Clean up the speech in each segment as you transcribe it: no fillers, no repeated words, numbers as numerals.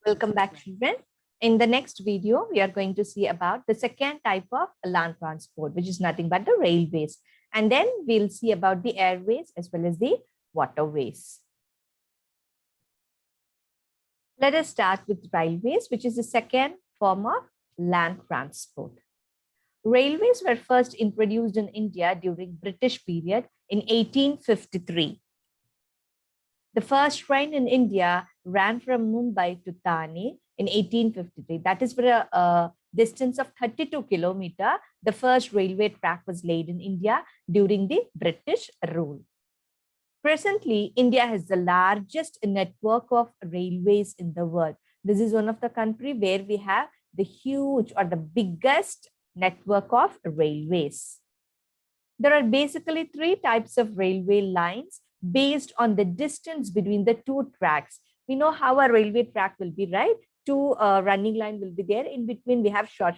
Welcome back, children. In the next video, we are going to see about the second type of land transport, which is nothing but the railways. And then we'll see about the airways as well as the waterways. Let us start with railways, which is the second form of land transport. Railways were first introduced in India during British period in 1853. The first train in India ran from Mumbai to Thane in 1853. That is for a distance of 32 kilometers. The first railway track was laid in India during the British rule. Presently, India has the largest network of railways in the world. This is one of the countries where we have the huge or the biggest network of railways. There are basically three types of railway lines based on the distance between the two tracks. We know how a railway track will be, right? Two running line will be there. In between, we have short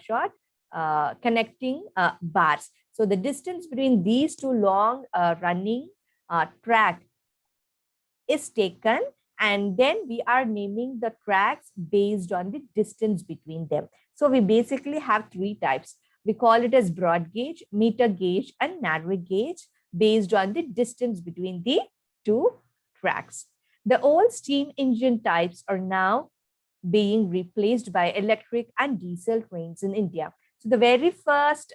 connecting bars. So the distance between these two long running track is taken, and then we are naming the tracks based on the distance between them. So we basically have three types. We call it as broad gauge, meter gauge, and narrow gauge based on the distance between the two tracks. The old steam engine types are now being replaced by electric and diesel trains in India. So the very first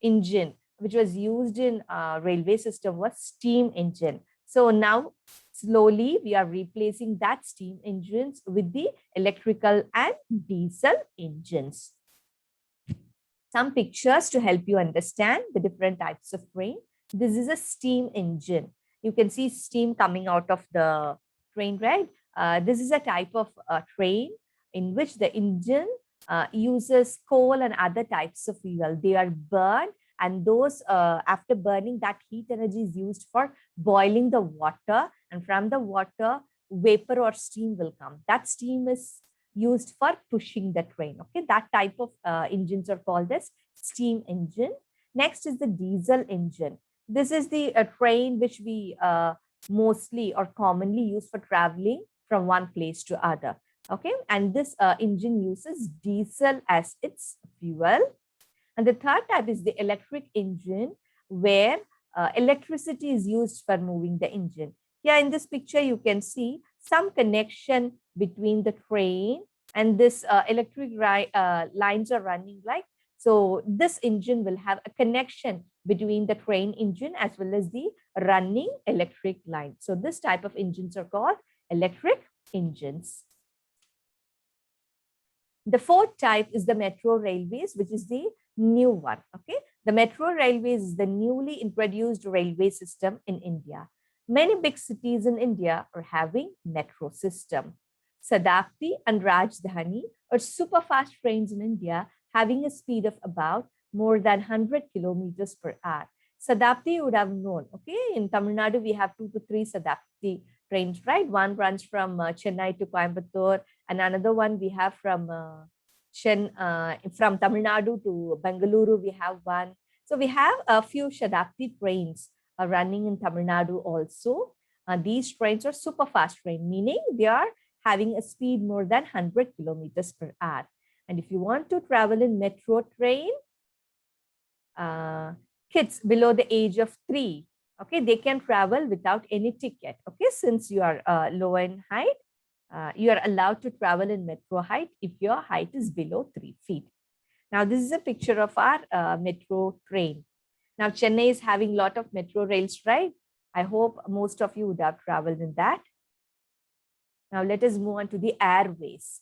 engine which was used in railway system was steam engine. So now slowly we are replacing that steam engines with the electrical and diesel engines. Some pictures to help you understand the different types of train. This is a steam engine. You can see steam coming out of the train, right? This is a type of train in which the engine uses coal and other types of fuel. They are burned, and those after burning, that heat energy is used for boiling the water, and from the water, vapor or steam will come. That steam is used for pushing the train. Okay, that type of engines are called as steam engine. Next is the diesel engine. This is the train which we mostly or commonly use for traveling from one place to other. Okay, and this engine uses diesel as its fuel. And the third type is the electric engine, where electricity is used for moving the engine. Here in this picture, you can see some connection between the train and this electric lines are running like. So this engine will have a connection between the train engine as well as the running electric line. So this type of engines are called electric engines. The fourth type is the metro railways, which is the new one. Okay, the metro railways is the newly introduced railway system in India. Many big cities in India are having metro system. Sadapti and Rajdhani are super fast trains in India having a speed of about more than 100 kilometers per hour. Sadapti you would have known. Okay, in Tamil Nadu we have 2 to 3 Sadapti trains, right? One runs from Chennai to Coimbatore, and another one we have from Tamil Nadu to Bengaluru, we have one. So we have a few Shadapti trains running in Tamil Nadu also. These trains are super fast train, meaning they are having a speed more than 100 kilometers per hour. And if you want to travel in metro train, kids below the age of 3, okay, they can travel without any ticket. Okay, since you are low in height, you are allowed to travel in metro height if your height is below 3 feet. Now, this is a picture of our metro train. Now, Chennai is having a lot of metro rails, right? I hope most of you would have traveled in that. Now, let us move on to the airways.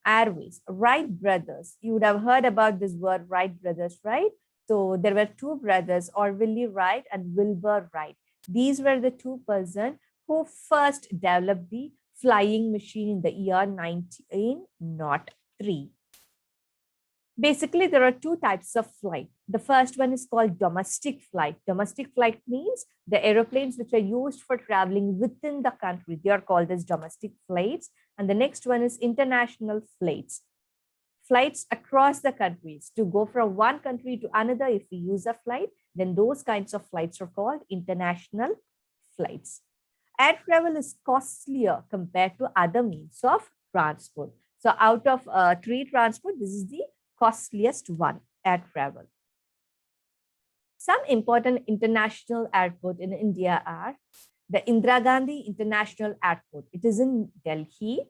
Airways, Wright brothers. You would have heard about this word, Wright brothers, right? So there were two brothers, Orville Wright and Wilbur Wright. These were the two persons who first developed the flying machine in the year 1903. Basically, there are two types of flight. The first one is called domestic flight. Domestic flight means the aeroplanes which are used for traveling within the country. They are called as domestic flights. And the next one is international flights. Flights across the countries to go from one country to another. If we use a flight, then those kinds of flights are called international flights. Air travel is costlier compared to other means of transport. So out of three transport, this is the costliest one, air travel. Some important international airport in India are the Indira Gandhi International Airport. It is in Delhi.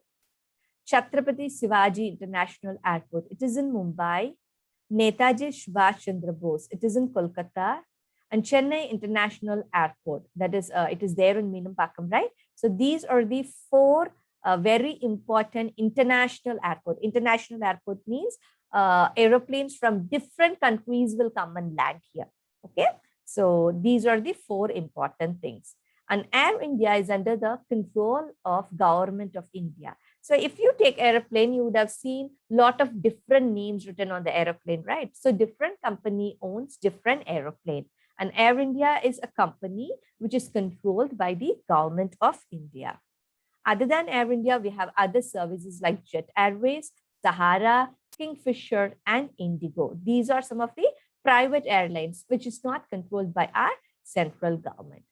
Chhatrapati Shivaji International Airport. It is in Mumbai. Netaji Subhash Chandra Bose. It is in Kolkata. And Chennai International Airport. That is, it is there in Meenampakkam, right? So these are the four very important international airport. International airport means aeroplanes from different countries will come and land here. Okay, so these are the four important things. And Air India is under the control of Government of India. So if you take airplane, you would have seen a lot of different names written on the airplane, right? So different company owns different airplane. And Air India is a company which is controlled by the Government of India. Other than Air India, we have other services like Jet Airways, Sahara, Kingfisher, and Indigo. These are some of the private airlines which is not controlled by our central government.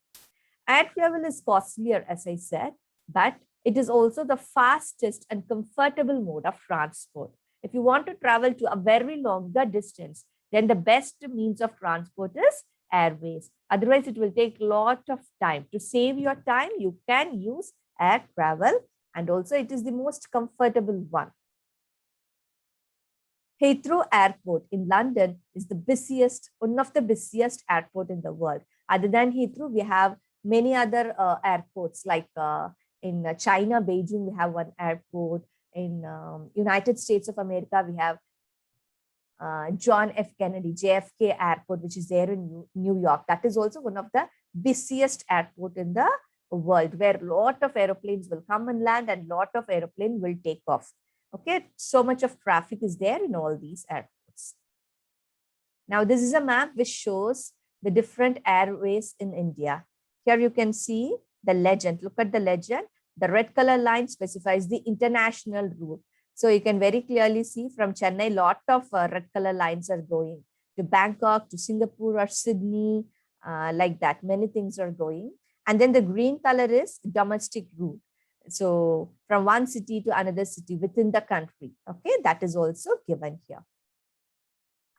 Air travel is costlier, as I said, but it is also the fastest and comfortable mode of transport. If you want to travel to a very longer distance, then the best means of transport is airways. Otherwise, it will take a lot of time. To save your time, you can use air travel, and also it is the most comfortable one. Heathrow Airport in London is the busiest, one of the busiest airport in the world. Other than Heathrow, we have many other airports like in China, Beijing, we have one airport. In United States of America, we have John F. Kennedy, JFK Airport, which is there in New York. That is also one of the busiest airport in the world, where a lot of airplanes will come and land and a lot of airplane will take off. Okay, so much of traffic is there in all these airports. Now, this is a map which shows the different airways in India. Here you can see the legend. Look at the legend. The red color line specifies the international route. So you can very clearly see from Chennai, lot of red color lines are going to Bangkok, to Singapore or Sydney, like that. Many things are going. And then the green color is domestic route. So from one city to another city within the country. Okay, that is also given here.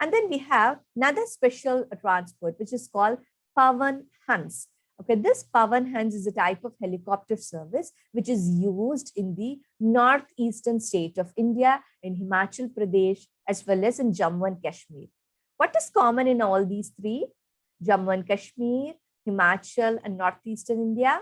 And then we have another special transport, which is called Pavan Hans. Okay, this Pavan Hans is a type of helicopter service which is used in the northeastern state of India, in Himachal Pradesh, as well as in Jammu and Kashmir. What is common in all these three? Jammu and Kashmir, Himachal, and northeastern India?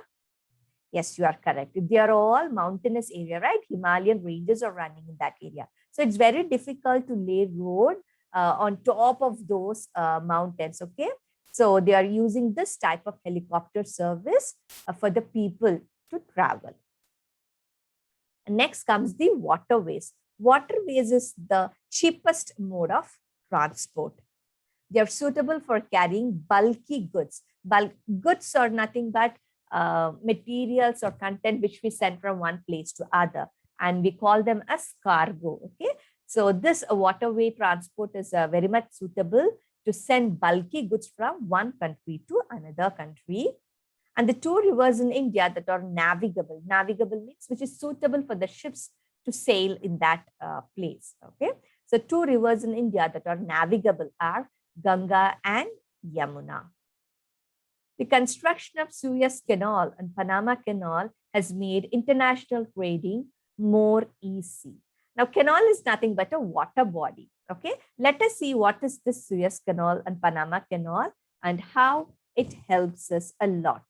Yes, you are correct. They are all mountainous area, right? Himalayan ranges are running in that area. So it's very difficult to lay road on top of those mountains, okay? So they are using this type of helicopter service for the people to travel. Next comes the waterways. Waterways is the cheapest mode of transport. They are suitable for carrying bulky goods. Bulk goods are nothing but materials or content which we send from one place to other, and we call them as cargo. Okay, so this waterway transport is very much suitable to send bulky goods from one country to another country. And the two rivers in India that are navigable, navigable means which is suitable for the ships to sail in that place. Okay, so two rivers in India that are navigable are Ganga and Yamuna. The construction of Suez Canal and Panama Canal has made international trading more easy. Now, canal is nothing but a water body. Okay, let us see what is this Suez Canal and Panama Canal and how it helps us a lot.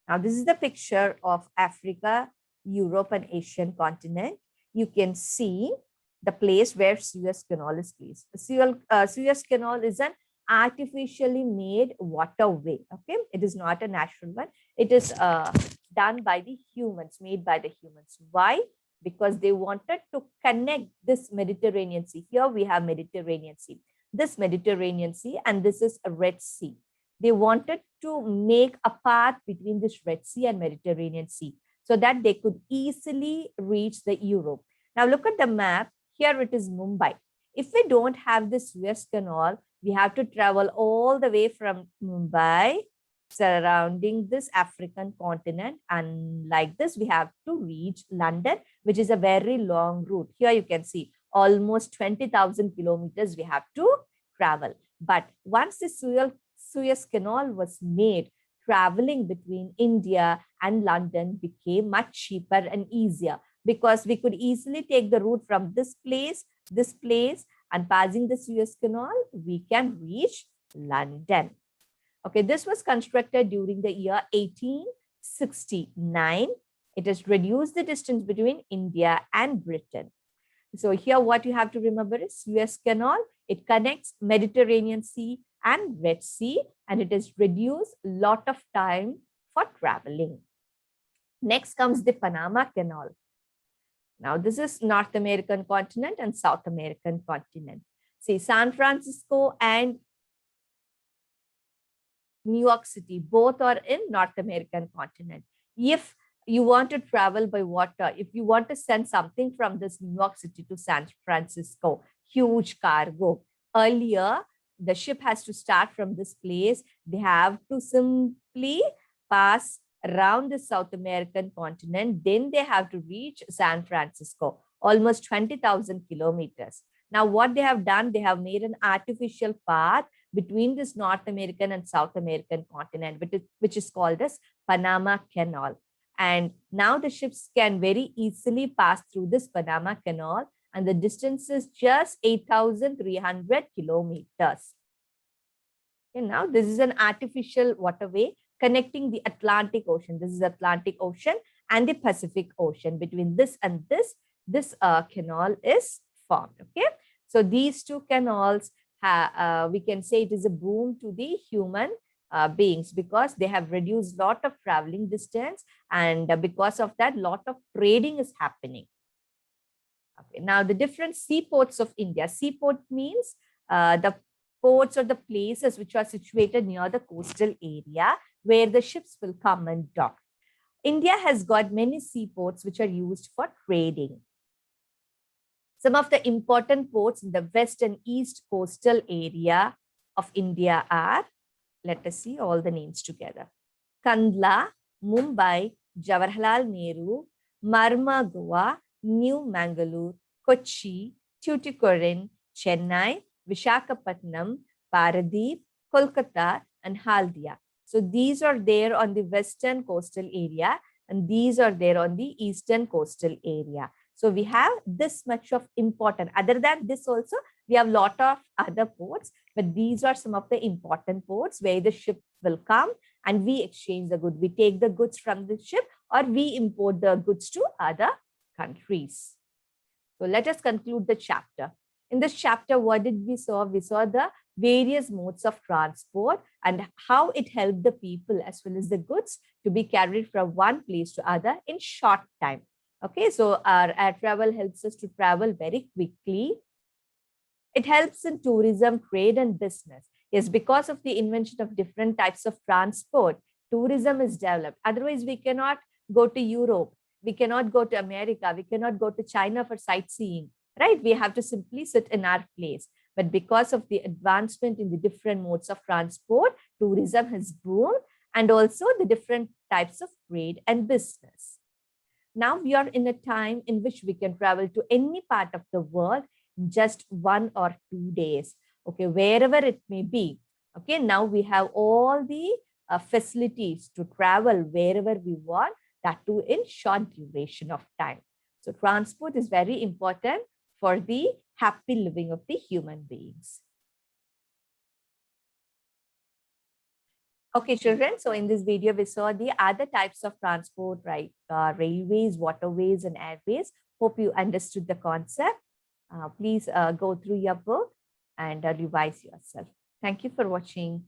Now, this is the picture of Africa, Europe, and Asian continent. You can see the place where Suez Canal is placed. Suez Canal is an artificially made waterway. Okay, it is not a natural one. It is done by the humans, made by the humans. Why? Because they wanted to connect this Mediterranean Sea. Here we have Mediterranean Sea, this Mediterranean Sea, and this is a Red Sea. They wanted to make a path between this Red Sea and Mediterranean Sea so that they could easily reach the Europe. Now look at the map. Here it is Mumbai. If we don't have this Suez Canal, we have to travel all the way from Mumbai surrounding this African continent. And like this, we have to reach London, which is a very long route. Here you can see almost 20,000 kilometers we have to travel. But once the Suez Canal was made, traveling between India and London became much cheaper and easier, because we could easily take the route from this place, and passing the Suez Canal, we can reach London. Okay, this was constructed during the year 1869. It has reduced the distance between India and Britain. So here what you have to remember is Suez Canal. It connects Mediterranean Sea and Red Sea, and it has reduced a lot of time for traveling. Next comes the Panama Canal. Now this is North American continent and South American continent. See, San Francisco and New York City, both are in North American continent. If you want to travel by water, if you want to send something from this New York City to San Francisco, huge cargo, earlier the ship has to start from this place. They have to simply pass around the South American continent. Then they have to reach San Francisco, almost 20,000 kilometers. Now what they have done, they have made an artificial path between this North American and South American continent, which is called as Panama Canal. And now the ships can very easily pass through this Panama Canal, and the distance is just 8,300 kilometers. And now this is an artificial waterway connecting the Atlantic Ocean. This is Atlantic Ocean and the Pacific Ocean. Between this and this canal is formed. Okay, so these two canals, we can say it is a boom to the human beings, because they have reduced lot of traveling distance, and because of that, lot of trading is happening. Okay, now the different seaports of India. Seaport means the ports or the places which are situated near the coastal area where the ships will come and dock. India has got many seaports which are used for trading. Some of the important ports in the west and east coastal area of India are, let us see all the names together: Kandla, Mumbai, Jawaharlal Nehru, Marmagua, New Mangalore, Kochi, Tuticorin, Chennai, Visakhapatnam, Paradeep, Kolkata, and Haldia. So these are there on the western coastal area, and these are there on the eastern coastal area. So we have this much of important. Other than this also, we have a lot of other ports, but these are some of the important ports where the ship will come and we exchange the goods. We take the goods from the ship, or we import the goods to other countries. So let us conclude the chapter. In this chapter, what did we saw? We saw the various modes of transport and how it helped the people as well as the goods to be carried from one place to other in short time. Okay, so our air travel helps us to travel very quickly. It helps in tourism, trade, and business. Yes, because of the invention of different types of transport, tourism is developed. Otherwise, we cannot go to Europe. We cannot go to America. We cannot go to China for sightseeing, right? We have to simply sit in our place. But because of the advancement in the different modes of transport, tourism has boomed, and also the different types of trade and business. Now we are in a time in which we can travel to any part of the world in just 1 or 2 days. Okay, wherever it may be. Okay, now we have all the facilities to travel wherever we want, that too in short duration of time. So transport is very important for the happy living of the human beings. Okay, children. So in this video, we saw the other types of transport, right? Railways, waterways, and airways. Hope you understood the concept. Please go through your book and revise yourself. Thank you for watching.